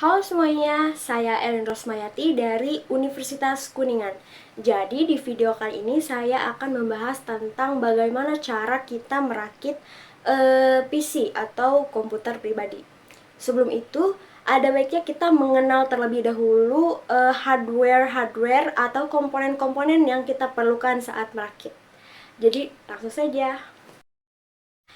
Halo semuanya, saya Ellen Rosmayati dari Universitas Kuningan. Jadi di video kali ini saya akan membahas tentang bagaimana cara kita merakit PC atau komputer pribadi. Sebelum itu, ada baiknya kita mengenal terlebih dahulu hardware atau komponen-komponen yang kita perlukan saat merakit. Jadi langsung saja.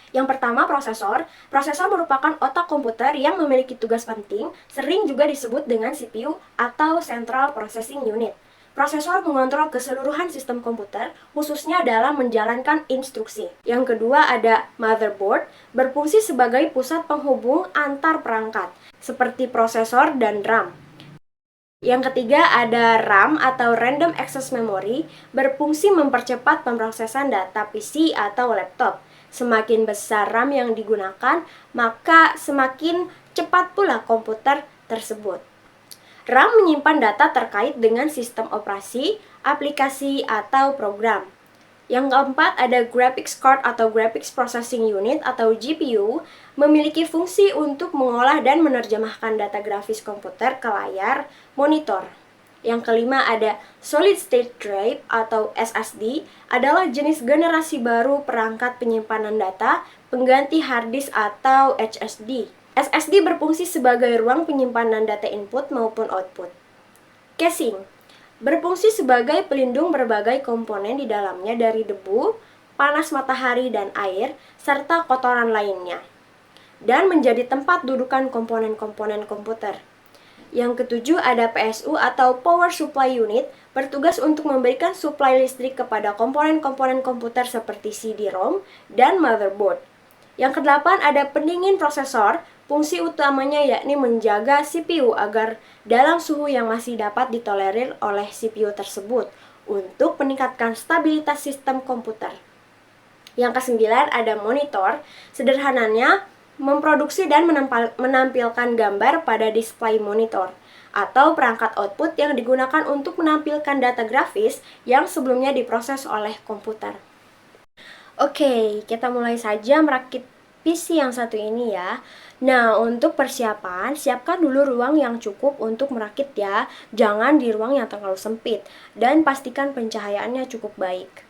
Yang pertama, prosesor. Prosesor merupakan otak komputer yang memiliki tugas penting, sering juga disebut dengan CPU atau Central Processing Unit. Prosesor mengontrol keseluruhan sistem komputer, khususnya dalam menjalankan instruksi. Yang kedua ada motherboard, berfungsi sebagai pusat penghubung antar perangkat, seperti prosesor dan RAM. Yang ketiga ada RAM atau Random Access Memory, berfungsi mempercepat pemrosesan data PC atau laptop. Semakin besar RAM yang digunakan, maka semakin cepat pula komputer tersebut. RAM menyimpan data terkait dengan sistem operasi, aplikasi, atau program. Yang keempat ada Graphics Card atau Graphics Processing Unit atau GPU, memiliki fungsi untuk mengolah dan menerjemahkan data grafis komputer ke layar monitor. Yang kelima ada Solid State Drive atau SSD, adalah jenis generasi baru perangkat penyimpanan data pengganti hard disk atau HSD. SSD berfungsi sebagai ruang penyimpanan data input maupun output. Casing berfungsi sebagai pelindung berbagai komponen di dalamnya dari debu, panas matahari dan air, serta kotoran lainnya, dan menjadi tempat dudukan komponen-komponen komputer. Yang ketujuh ada PSU atau Power Supply Unit, bertugas untuk memberikan suplai listrik kepada komponen-komponen komputer seperti CD-ROM dan motherboard. Yang kedelapan ada pendingin prosesor, fungsi utamanya yakni menjaga CPU agar dalam suhu yang masih dapat ditolerir oleh CPU tersebut untuk meningkatkan stabilitas sistem komputer. Yang kesembilan ada monitor, sederhananya memproduksi dan menampilkan gambar pada display monitor atau perangkat output yang digunakan untuk menampilkan data grafis yang sebelumnya diproses oleh komputer. Oke, kita mulai saja merakit PC yang satu ini ya. Nah, untuk persiapan, siapkan dulu ruang yang cukup untuk merakit ya. Jangan di ruang yang terlalu sempit dan pastikan pencahayaannya cukup baik.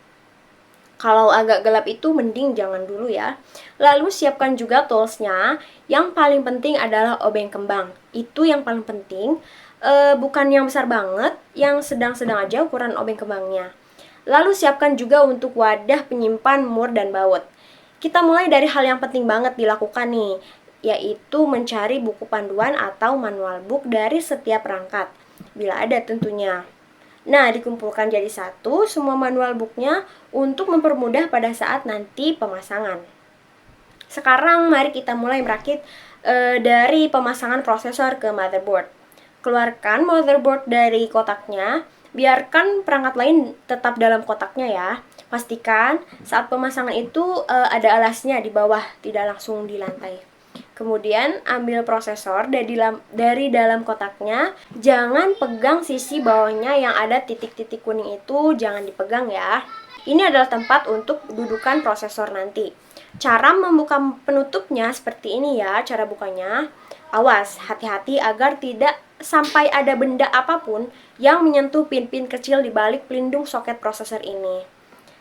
Kalau agak gelap itu mending jangan dulu ya. Lalu siapkan juga toolsnya. Yang paling penting adalah obeng kembang. Itu yang paling penting. Bukan yang besar banget, yang sedang-sedang aja ukuran obeng kembangnya. Lalu siapkan juga untuk wadah penyimpan mur dan baut. Kita mulai dari hal yang penting banget dilakukan nih, yaitu mencari buku panduan atau manual book dari setiap perangkat, bila ada tentunya. Nah, dikumpulkan jadi satu semua manual booknya untuk mempermudah pada saat nanti pemasangan. Sekarang mari kita mulai merakit dari pemasangan prosesor ke motherboard. Keluarkan motherboard dari kotaknya. Biarkan perangkat lain tetap dalam kotaknya ya. Pastikan saat pemasangan itu ada alasnya di bawah, tidak langsung di lantai. Kemudian ambil prosesor dari dalam kotaknya. Jangan pegang sisi bawahnya yang ada titik-titik kuning itu, jangan dipegang ya. Ini adalah tempat untuk dudukan prosesor nanti. Cara membuka penutupnya seperti ini ya, cara bukanya. Awas, hati-hati agar tidak sampai ada benda apapun yang menyentuh pin-pin kecil di balik pelindung soket prosesor ini.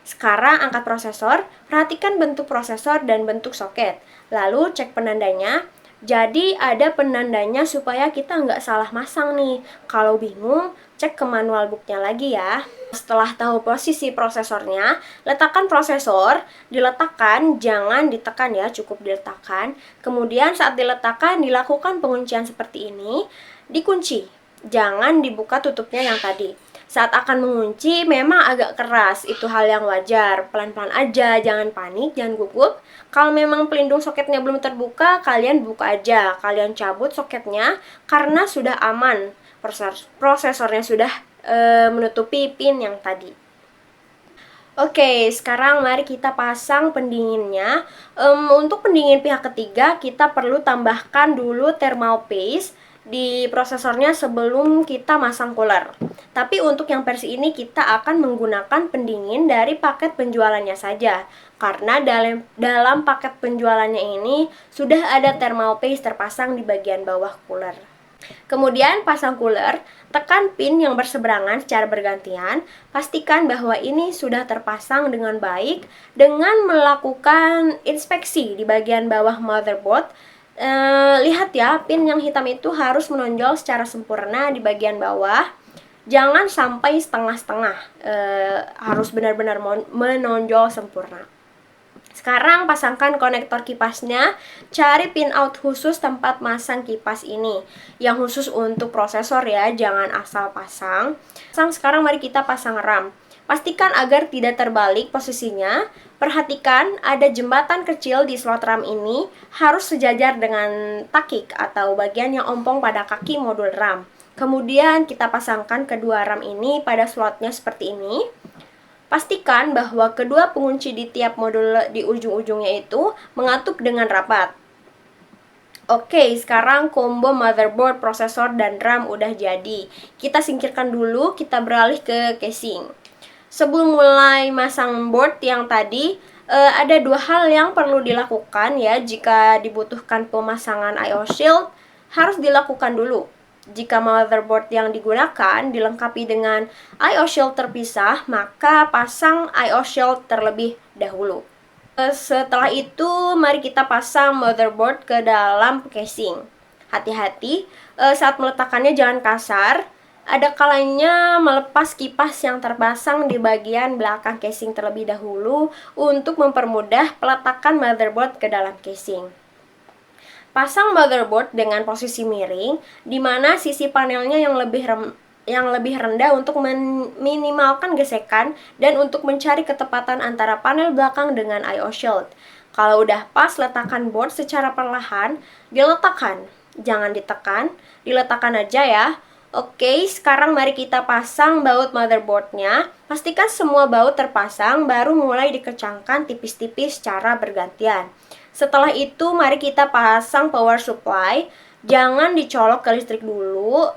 Sekarang angkat prosesor, perhatikan bentuk prosesor dan bentuk soket. Lalu cek penandanya. Jadi ada penandanya supaya kita nggak salah masang nih. Kalau bingung, cek ke manual booknya lagi ya. Setelah tahu posisi prosesornya, letakkan prosesor, diletakkan, jangan ditekan ya, cukup diletakkan. Kemudian saat diletakkan, dilakukan penguncian seperti ini, dikunci. Jangan dibuka tutupnya yang tadi. Saat akan mengunci memang agak keras, itu hal yang wajar. Pelan-pelan aja, jangan panik, jangan gugup. Kalau memang pelindung soketnya belum terbuka, kalian buka aja. Kalian cabut soketnya karena sudah aman. Prosesornya sudah menutupi pin yang tadi. Oke, sekarang mari kita pasang pendinginnya. Untuk pendingin pihak ketiga, kita perlu tambahkan dulu thermal paste di prosesornya sebelum kita masang cooler. Tapi untuk yang versi ini kita akan menggunakan pendingin dari paket penjualannya saja. Karena dalam paket penjualannya ini sudah ada thermal paste terpasang di bagian bawah cooler. Kemudian pasang cooler, tekan pin yang berseberangan secara bergantian, pastikan bahwa ini sudah terpasang dengan baik dengan melakukan inspeksi di bagian bawah motherboard. Lihat ya, pin yang hitam itu harus menonjol secara sempurna di bagian bawah. Jangan sampai setengah-setengah, harus benar-benar menonjol sempurna. Sekarang pasangkan konektor kipasnya, cari pin out khusus tempat masang kipas ini. Yang khusus untuk prosesor ya, jangan asal pasang. Sekarang mari kita pasang RAM. Pastikan agar tidak terbalik posisinya. Perhatikan ada jembatan kecil di slot RAM ini harus sejajar dengan takik atau bagian yang ompong pada kaki modul RAM. Kemudian kita pasangkan kedua RAM ini pada slotnya seperti ini. Pastikan bahwa kedua pengunci di tiap modul di ujung-ujungnya itu mengatup dengan rapat. Oke, sekarang combo motherboard, prosesor, dan RAM udah jadi. Kita singkirkan dulu, kita beralih ke casing. Sebelum mulai masang board yang tadi, ada dua hal yang perlu dilakukan ya. Jika dibutuhkan pemasangan I/O shield, harus dilakukan dulu. Jika motherboard yang digunakan dilengkapi dengan I/O shield terpisah, maka pasang I/O shield terlebih dahulu. Setelah itu, mari kita pasang motherboard ke dalam casing. Hati-hati, saat meletakkannya jangan kasar. Ada kalanya melepas kipas yang terpasang di bagian belakang casing terlebih dahulu untuk mempermudah peletakan motherboard ke dalam casing. Pasang motherboard dengan posisi miring, di mana sisi panelnya yang lebih rendah untuk meminimalkan gesekan dan untuk mencari ketepatan antara panel belakang dengan I/O shield. Kalau udah pas, letakkan board secara perlahan, diletakkan, jangan ditekan, diletakkan aja ya. Oke, sekarang mari kita pasang baut motherboardnya. Pastikan semua baut terpasang, baru mulai dikencangkan tipis-tipis secara bergantian. Setelah itu, mari kita pasang power supply. Jangan dicolok ke listrik dulu.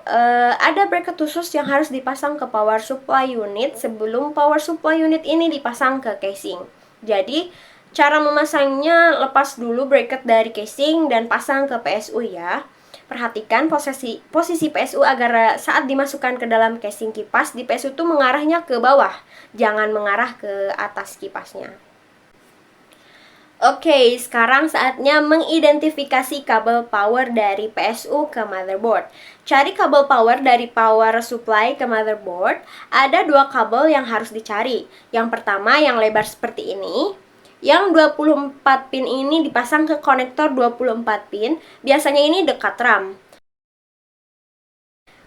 Ada bracket khusus yang harus dipasang ke power supply unit sebelum power supply unit ini dipasang ke casing. Jadi, cara memasangnya, lepas dulu bracket dari casing dan pasang ke PSU ya. Perhatikan posisi PSU agar saat dimasukkan ke dalam casing kipas, di PSU itu mengarahnya ke bawah, jangan mengarah ke atas kipasnya. Oke, sekarang saatnya mengidentifikasi kabel power dari PSU ke motherboard. Cari kabel power dari power supply ke motherboard. Ada dua kabel yang harus dicari. Yang pertama yang lebar seperti ini. Yang 24 pin ini dipasang ke konektor 24 pin. Biasanya ini dekat RAM.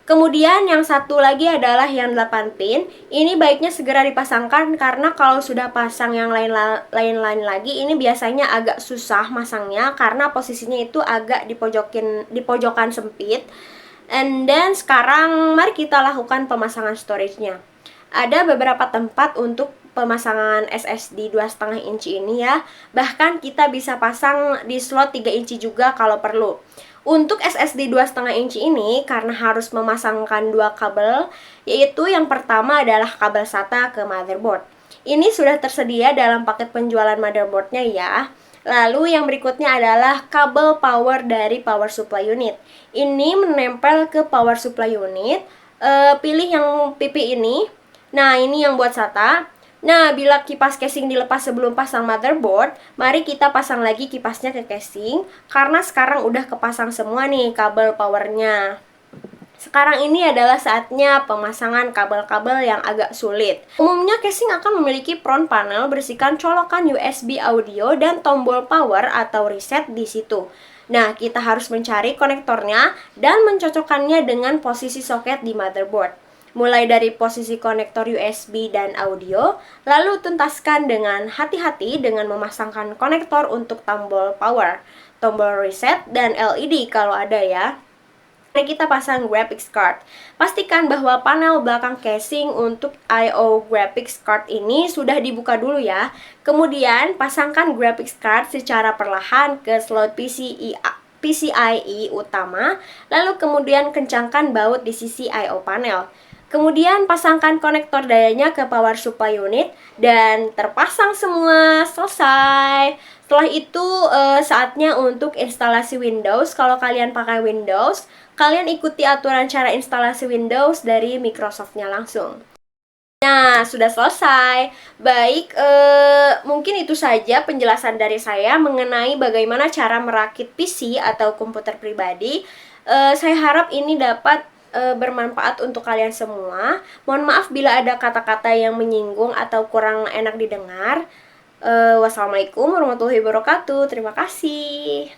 Kemudian yang satu lagi adalah yang 8 pin. Ini baiknya segera dipasangkan karena kalau sudah pasang yang lain-lain lagi, ini biasanya agak susah masangnya karena posisinya itu agak di pojokan sempit. And then sekarang mari kita lakukan pemasangan storage-nya. Ada beberapa tempat untuk pemasangan SSD 2,5 inci ini ya. Bahkan kita bisa pasang di slot 3 inci juga kalau perlu. Untuk SSD 2,5 inci ini, karena harus memasangkan dua kabel, yaitu yang pertama adalah kabel SATA ke motherboard. Ini sudah tersedia dalam paket penjualan motherboardnya ya. Lalu yang berikutnya adalah kabel power dari power supply unit. Ini menempel ke power supply unit. Pilih yang pipi ini. Nah, ini yang buat SATA. Nah, bila kipas casing dilepas sebelum pasang motherboard, mari kita pasang lagi kipasnya ke casing, karena sekarang udah kepasang semua nih kabel powernya. Sekarang ini adalah saatnya pemasangan kabel-kabel yang agak sulit. Umumnya casing akan memiliki front panel berisikan colokan USB audio dan tombol power atau reset di situ. Nah, kita harus mencari konektornya dan mencocokkannya dengan posisi soket di motherboard. Mulai dari posisi konektor USB dan audio, lalu tuntaskan dengan hati-hati dengan memasangkan konektor untuk tombol power, tombol reset, dan LED kalau ada ya. Mari kita pasang graphics card. Pastikan bahwa panel belakang casing untuk I/O graphics card ini sudah dibuka dulu ya. Kemudian pasangkan graphics card secara perlahan ke slot PCIe utama, lalu kemudian kencangkan baut di sisi I/O panel. Kemudian pasangkan konektor dayanya ke power supply unit dan terpasang semua, selesai. Setelah itu saatnya untuk instalasi Windows. Kalau kalian pakai Windows, kalian ikuti aturan cara instalasi Windows dari Microsoft-nya langsung. Nah, sudah selesai. Baik, mungkin itu saja penjelasan dari saya mengenai bagaimana cara merakit PC atau komputer pribadi. Saya harap ini dapat bermanfaat untuk kalian semua. Mohon maaf bila ada kata-kata yang menyinggung atau kurang enak didengar. Wassalamualaikum warahmatullahi wabarakatuh. Terima kasih.